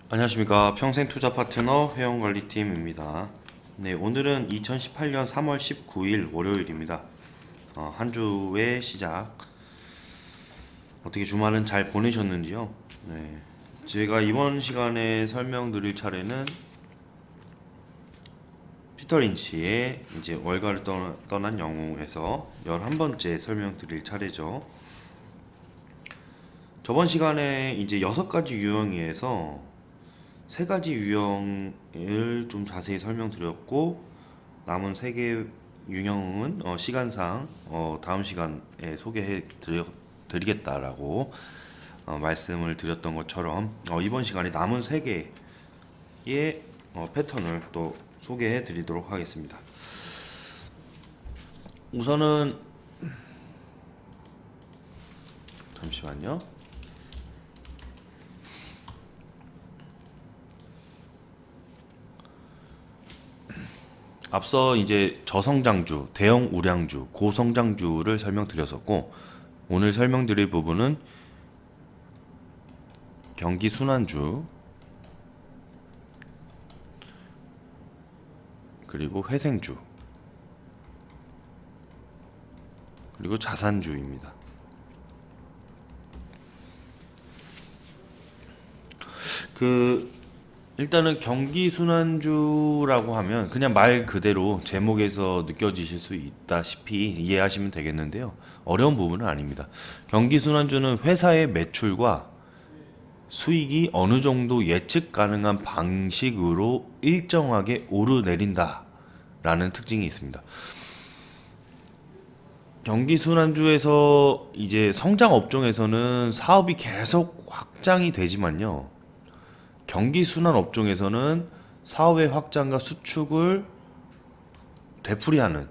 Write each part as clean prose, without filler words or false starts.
안녕하십니까. 평생투자파트너 회원관리팀입니다. 네, 오늘은 2018년 3월 19일 월요일입니다. 한 주의 시작, 어떻게 주말은 잘 보내셨는지요? 네, 제가 이번 시간에 설명드릴 차례는 피터 린치의 이제 월가를 떠난 영웅에서 11번째 설명드릴 차례죠. 저번 시간에 이제 6가지 유형에서 3가지 유형을 좀 자세히 설명드렸고, 남은 3개 유형은 시간상 다음 시간에 소개해 드리겠다라고 말씀을 드렸던 것처럼 이번 시간에 남은 3개의 패턴을 또 소개해 드리도록 하겠습니다. 우선은 잠시만요. 앞서 이제 저성장주, 대형 우량주, 고성장주를 설명드렸었고, 오늘 설명드릴 부분은 경기순환주, 그리고 회생주, 그리고 자산주입니다. 일단은 경기순환주라고 하면 그냥 말 그대로 제목에서 느껴지실 수 있다시피 이해하시면 되겠는데요, 어려운 부분은 아닙니다. 경기순환주는 회사의 매출과 수익이 어느 정도 예측 가능한 방식으로 일정하게 오르내린다 라는 특징이 있습니다. 경기순환주에서 이제 성장 업종에서는 사업이 계속 확장이 되지만요, 경기순환 업종에서는 사업의 확장과 수축을 되풀이하는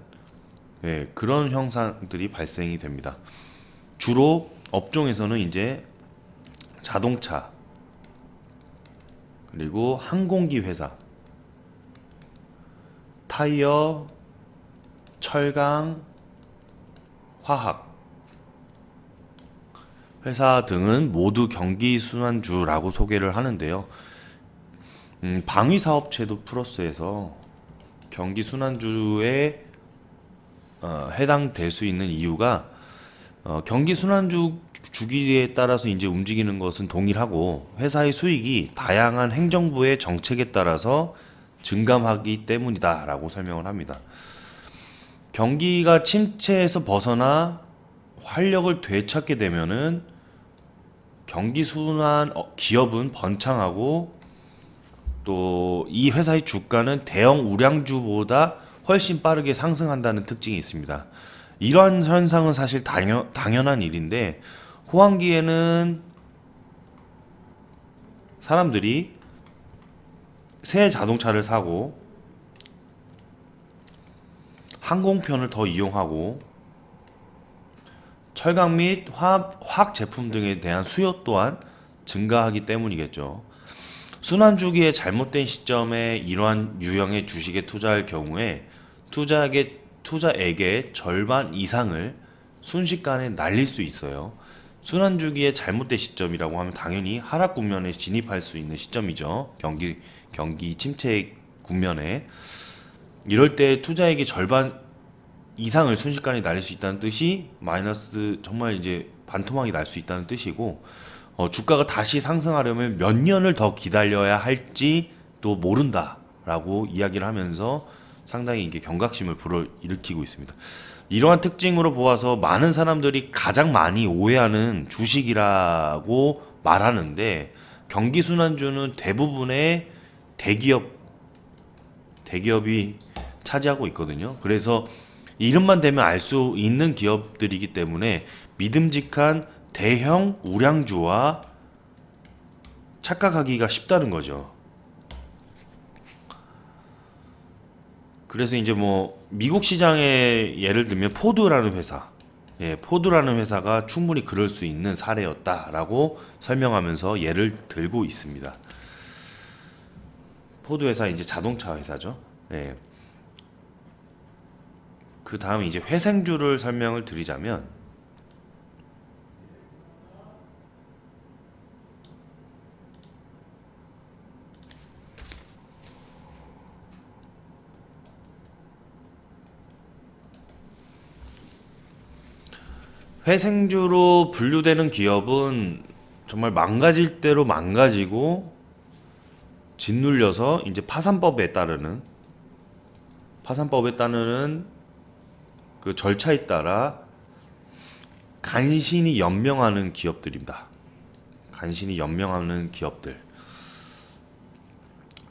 그런 현상들이 발생이 됩니다. 주로 업종에서는 이제 자동차, 그리고 항공기 회사, 타이어, 철강, 화학 회사 등은 모두 경기순환주라고 소개를 하는데요, 방위사업체도 플러스해서 경기순환주에 해당될 수 있는 이유가, 경기순환주 주기에 따라서 이제 움직이는 것은 동일하고 회사의 수익이 다양한 행정부의 정책에 따라서 증감하기 때문이다 라고 설명을 합니다. 경기가 침체에서 벗어나 활력을 되찾게 되면은 경기순환 기업은 번창하고, 또 이 회사의 주가는 대형 우량주보다 훨씬 빠르게 상승한다는 특징이 있습니다. 이러한 현상은 사실 당연한 일인데, 호황기에는 사람들이 새 자동차를 사고 항공편을 더 이용하고 철강 및 화학 제품 등에 대한 수요 또한 증가하기 때문이겠죠. 순환주기의 잘못된 시점에 이러한 유형의 주식에 투자할 경우에 투자액의 절반 이상을 순식간에 날릴 수 있어요. 순환주기의 잘못된 시점이라고 하면 당연히 하락 국면에 진입할 수 있는 시점이죠. 경기 침체 국면에. 이럴 때 투자액의 절반 이상을 순식간에 날릴 수 있다는 뜻이 마이너스, 정말 이제 반토막이 날 수 있다는 뜻이고, 주가가 다시 상승하려면 몇 년을 더 기다려야 할지도 모른다 라고 이야기를 하면서 상당히 이게 경각심을 불어일으키고 있습니다. 이러한 특징으로 보아서 많은 사람들이 가장 많이 오해하는 주식이라고 말하는데, 경기순환주는 대부분의 대기업이 차지하고 있거든요. 그래서 이름만 대면 알 수 있는 기업들이기 때문에 믿음직한 대형 우량주와 착각하기가 쉽다는 거죠. 그래서 이제 뭐 미국 시장에 예를 들면 포드라는 회사, 포드라는 회사가 충분히 그럴 수 있는 사례였다라고 설명하면서 예를 들고 있습니다. 포드 회사 이제 자동차 회사죠. 예. 그 다음 이제 회생주를 설명을 드리자면, 회생주로 분류되는 기업은 정말 망가질 대로 망가지고 짓눌려서 이제 파산법에 따르는 그 절차에 따라 간신히 연명하는 기업들입니다. 간신히 연명하는 기업들.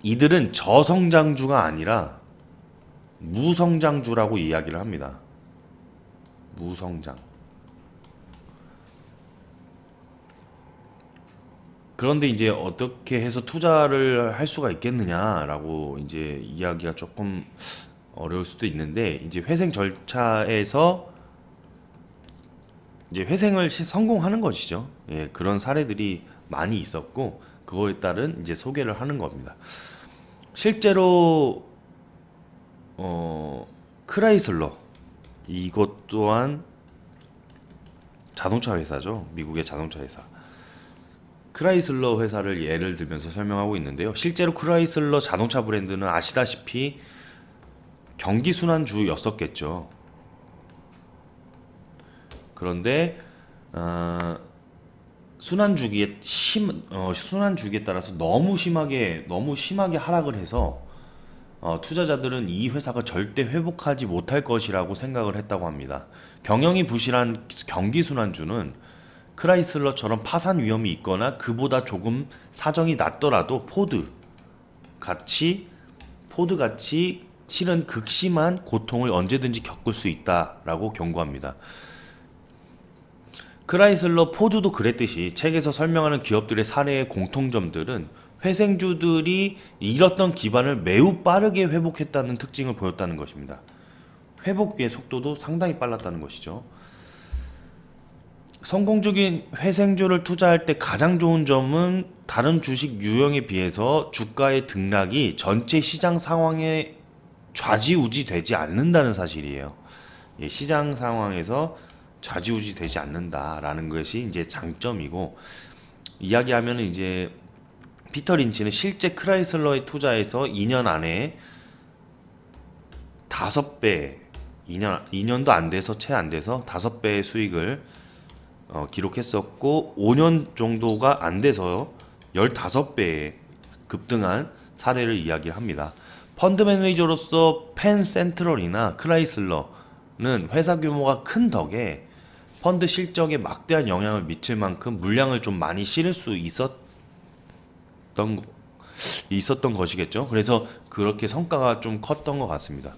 이들은 저성장주가 아니라 무성장주라고 이야기를 합니다. 무성장. 그런데 이제 어떻게 해서 투자를 할 수가 있겠느냐라고 이제 이야기가 조금 어려울 수도 있는데, 이제 회생 절차에서 이제 회생을 성공하는 것이죠. 예, 그런 사례들이 많이 있었고, 그거에 따른 이제 소개를 하는 겁니다. 실제로 크라이슬러, 이것 또한 자동차 회사죠. 미국의 자동차 회사. 크라이슬러 회사를 예를 들면서 설명하고 있는데요. 실제로 크라이슬러 자동차 브랜드는 아시다시피 경기순환주였었겠죠. 그런데 순환주기에 따라서 너무 심하게 하락을 해서 투자자들은 이 회사가 절대 회복하지 못할 것이라고 생각을 했다고 합니다. 경영이 부실한 경기순환주는 크라이슬러처럼 파산 위험이 있거나 그보다 조금 사정이 낮더라도 포드같이 실은 극심한 고통을 언제든지 겪을 수 있다라고 경고합니다. 크라이슬러, 포드도 그랬듯이 책에서 설명하는 기업들의 사례의 공통점들은 회생주들이 잃었던 기반을 매우 빠르게 회복했다는 특징을 보였다는 것입니다. 회복의 속도도 상당히 빨랐다는 것이죠. 성공적인 회생주를 투자할 때 가장 좋은 점은 다른 주식 유형에 비해서 주가의 등락이 전체 시장 상황에 좌지우지 되지 않는다는 사실이에요. 예, 시장 상황에서 좌지우지 되지 않는다라는 것이 이제 장점이고, 이야기하면 이제 피터 린치는 실제 크라이슬러에 투자해서 2년 안에 5배, 2년도 안 돼서 채 안 돼서 5배의 수익을 기록했었고, 5년 정도가 안 돼서 15배에 급등한 사례를 이야기합니다. 펀드 매니저로서 펜 센트럴이나 크라이슬러는 회사 규모가 큰 덕에 펀드 실적에 막대한 영향을 미칠 만큼 물량을 좀 많이 실을 수 있었던 것이겠죠. 그래서 그렇게 성과가 좀 컸던 것 같습니다.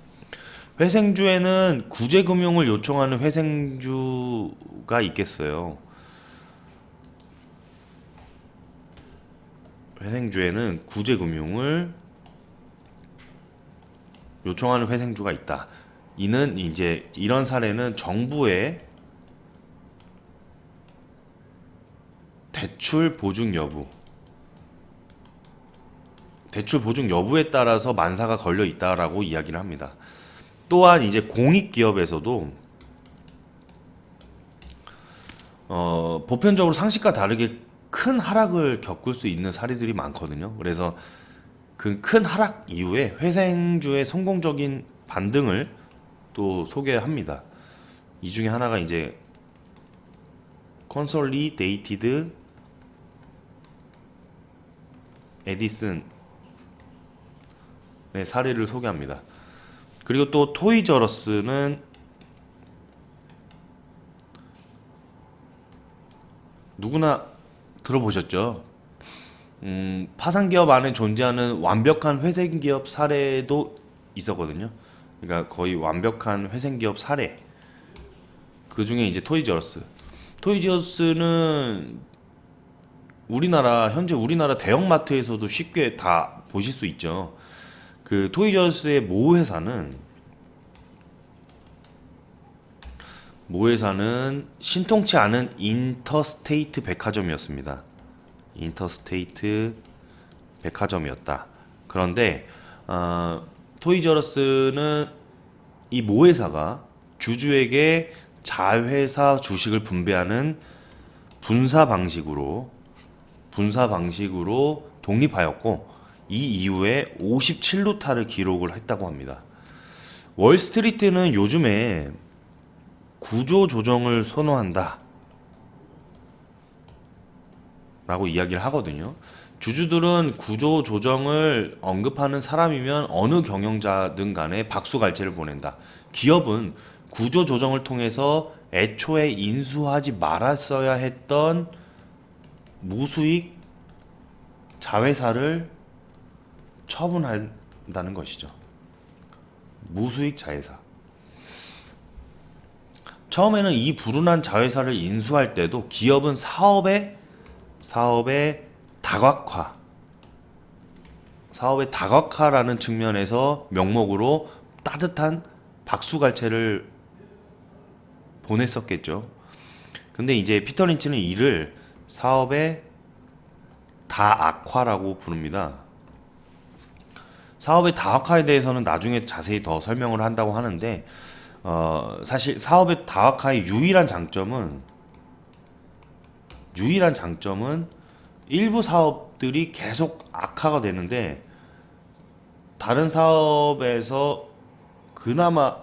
회생주에는 구제금융을 요청하는 회생주가 있겠어요. 회생주에는 구제금융을 요청하는 회생주가 있다. 이는 이제 이런 사례는 정부의 대출 보증 여부에 따라서 만사가 걸려 있다라고 이야기를 합니다. 또한 이제 공익기업에서도 보편적으로 상식과 다르게 큰 하락을 겪을 수 있는 사례들이 많거든요. 그래서 그 큰 하락 이후에 회생주의 성공적인 반등을 또 소개합니다. 이 중에 하나가 이제 컨솔리데이티드 에디슨의 사례를 소개합니다. 그리고 또 토이저러스는 누구나 들어보셨죠? 파산기업 안에 존재하는 완벽한 회생기업 사례도 있었거든요. 그러니까 거의 완벽한 회생기업 사례. 그 중에 이제 토이저러스는 현재 우리나라 대형마트에서도 쉽게 다 보실 수 있죠. 그 토이저러스의 모 회사는 신통치 않은 인터스테이트 백화점이었습니다. 인터스테이트 백화점이었다. 그런데 토이저러스는 이 모회사가 주주에게 자회사 주식을 분배하는 분사 방식으로 독립하였고, 이 이후에 57루타를 기록을 했다고 합니다. 월스트리트는 요즘에 구조 조정을 선호한다 라고 이야기를 하거든요. 주주들은 구조 조정을 언급하는 사람이면 어느 경영자든 간에 박수갈채를 보낸다. 기업은 구조 조정을 통해서 애초에 인수하지 말았어야 했던 무수익 자회사를 처분한다는 것이죠. 무수익 자회사. 처음에는 이 불운한 자회사를 인수할 때도 기업은 사업의 다각화라는 측면에서 명목으로 따뜻한 박수갈채를 보냈었겠죠. 근데 이제 피터 린치는 이를 사업의 다악화라고 부릅니다. 사업의 다악화에 대해서는 나중에 자세히 더 설명을 한다고 하는데, 사실 사업의 다악화의 유일한 장점은 일부 사업들이 계속 악화가 되는데 다른 사업에서 그나마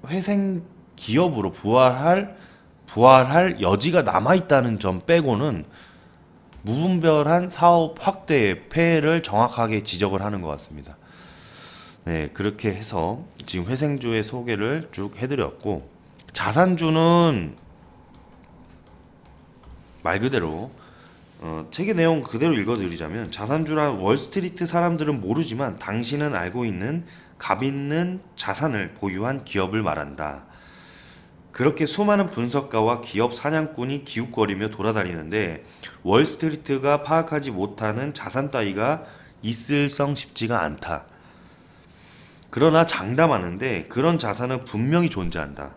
회생 기업으로 부활할 여지가 남아있다는 점 빼고는 무분별한 사업 확대의 폐해를 정확하게 지적을 하는 것 같습니다. 네, 그렇게 해서 지금 회생주의 소개를 쭉 해드렸고, 자산주는 말 그대로 책의 내용 그대로 읽어드리자면, 자산주란 월스트리트 사람들은 모르지만 당신은 알고 있는 값 있는 자산을 보유한 기업을 말한다. 그렇게 수많은 분석가와 기업 사냥꾼이 기웃거리며 돌아다니는데 월스트리트가 파악하지 못하는 자산 따위가 있을성 싶지가 않다. 그러나 장담하는데 그런 자산은 분명히 존재한다.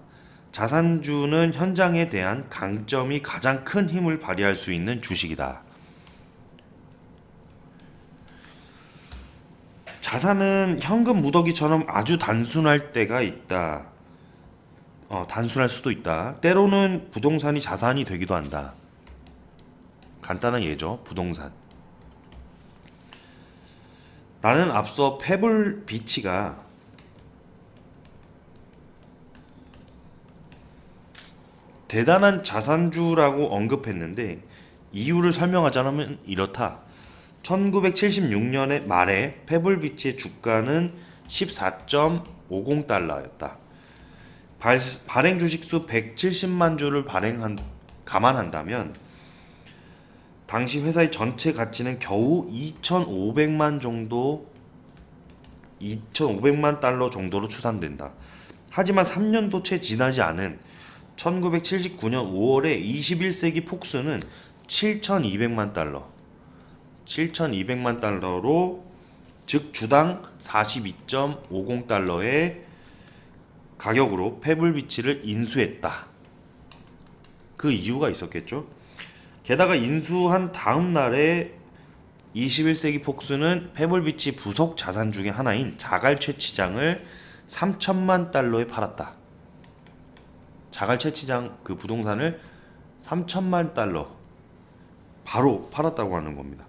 자산주는 현장에 대한 강점이 가장 큰 힘을 발휘할 수 있는 주식이다. 자산은 현금 무더기처럼 아주 단순할 때가 있다. 단순할 수도 있다. 때로는 부동산이 자산이 되기도 한다. 간단한 예죠. 부동산. 나는 앞서 페블 비치가 대단한 자산주라고 언급했는데 이유를 설명하자면 이렇다. 1976년의 말에 페블비치의 주가는 14.50달러였다. 발행 주식수 170만 주를 감안한다면 당시 회사의 전체 가치는 겨우 2,500만 달러 정도로 추산된다. 하지만 3년도 채 지나지 않은 1979년 5월에 21세기 폭스는 7,200만 달러로 즉 주당 42.50달러의 가격으로 페블비치를 인수했다. 그 이유가 있었겠죠. 게다가 인수한 다음 날에 21세기 폭스는 페블비치 부속 자산 중의 하나인 자갈 채취장을 3천만 달러에 팔았다. 자갈 채취장 그 부동산을 3천만 달러 바로 팔았다고 하는 겁니다.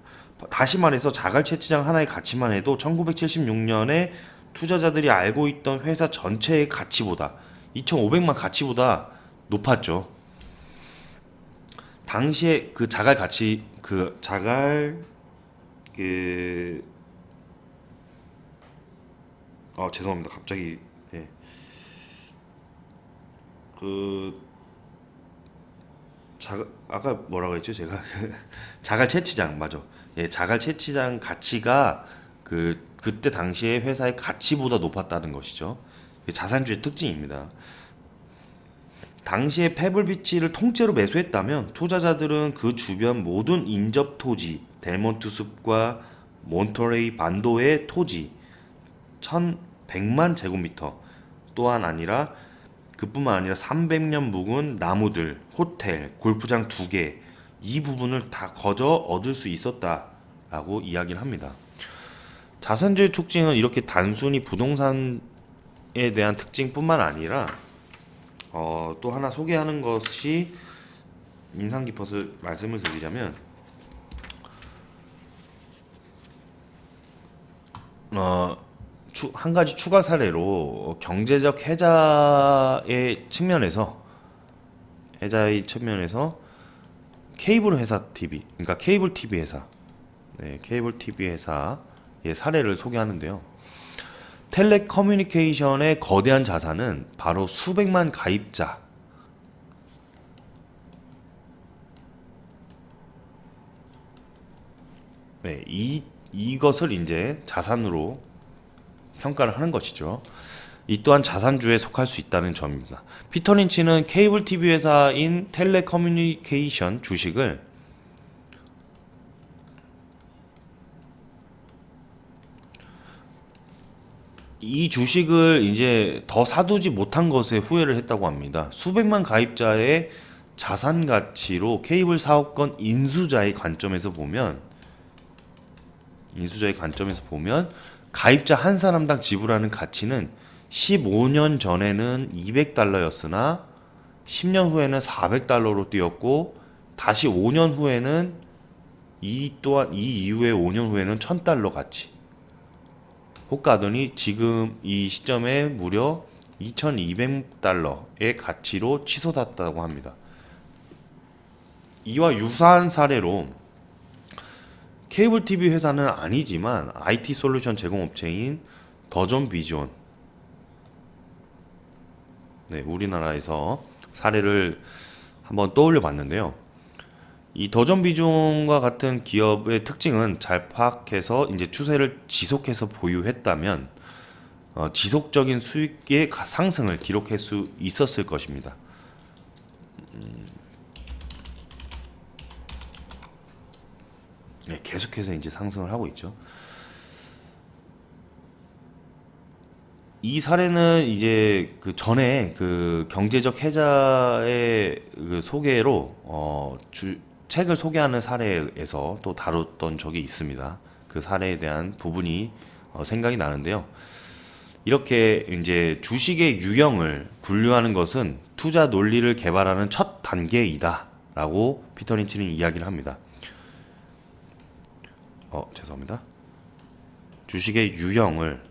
다시 말해서 자갈 채취장 하나의 가치만 해도 1976년에 투자자들이 알고 있던 회사 전체의 가치보다 2,500만 가치보다 높았죠. 당시에 그 자갈 가치 죄송합니다. 갑자기 아까 뭐라고 했죠? 제가 자갈 채취장 맞아. 자갈 채취장 가치가 그때 당시에 회사의 가치보다 높았다는 것이죠. 자산주의 특징입니다. 당시에 페블비치를 통째로 매수했다면 투자자들은 그 주변 모든 인접 토지, 델몬트 숲과 몬터레이 반도의 토지 1,100만 제곱미터 그뿐만 아니라 300년 묵은 나무들, 호텔, 골프장 2개 이 부분을 다 거저 얻을 수 있었다라고 이야기를 합니다. 자산주의 특징은 이렇게 단순히 부동산에 대한 특징뿐만 아니라 또 하나 소개하는 것이 인상 깊어서 말씀을 드리자면 한 가지 추가 사례로 경제적 해자의 측면에서 케이블 회사 TV, 그러니까 케이블 TV 회사, 케이블 TV 회사의 사례를 소개하는데요. 텔레커뮤니케이션의 거대한 자산은 바로 수백만 가입자, 이것을 이제 자산으로 평가를 하는 것이죠. 이 또한 자산주에 속할 수 있다는 점입니다. 피터 린치는 케이블 TV 회사인 텔레커뮤니케이션 주식을 이제 더 사두지 못한 것에 후회를 했다고 합니다. 수백만 가입자의 자산 가치로 케이블 사업권 인수자의 관점에서 보면 가입자 한 사람당 지불하는 가치는 15년 전에는 200달러였으나 10년 후에는 400달러로 뛰었고 다시 5년 후에는 이 이후에 5년 후에는 1000달러 가치 호가하더니 지금 이 시점에 무려 2200달러의 가치로 치솟았다고 합니다. 이와 유사한 사례로 케이블 TV 회사는 아니지만 IT 솔루션 제공업체인 더존비전, 우리나라에서 사례를 한번 떠올려 봤는데요. 이 더존비전과 같은 기업의 특징은 잘 파악해서 이제 추세를 지속해서 보유했다면 지속적인 수익의 상승을 기록할 수 있었을 것입니다. 계속해서 이제 상승을 하고 있죠. 이 사례는 이제 그 전에 그 경제적 해자의 그 소개로 책을 소개하는 사례에서 또 다뤘던 적이 있습니다. 그 사례에 대한 부분이 생각이 나는데요. 이렇게 이제 주식의 유형을 분류하는 것은 투자 논리를 개발하는 첫 단계이다라고 피터 린치는 이야기를 합니다. 죄송합니다. 주식의 유형을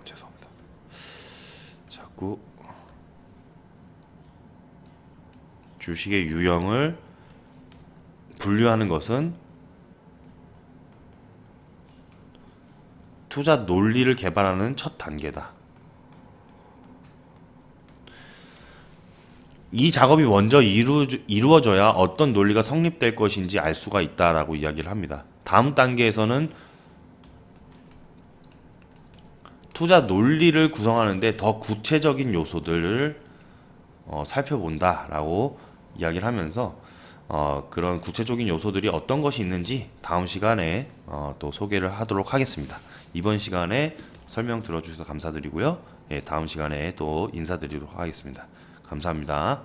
죄송합니다. 자꾸 주식의 유형을 분류하는 것은 투자 논리를 개발하는 첫 단계다. 이 작업이 먼저 이루어져야 어떤 논리가 성립될 것인지 알 수가 있다라고 이야기를 합니다. 다음 단계에서는 투자 논리를 구성하는데 더 구체적인 요소들을 살펴본다라고 이야기를 하면서 그런 구체적인 요소들이 어떤 것이 있는지 다음 시간에 또 소개를 하도록 하겠습니다. 이번 시간에 설명 들어주셔서 감사드리고요. 다음 시간에 또 인사드리도록 하겠습니다. 감사합니다.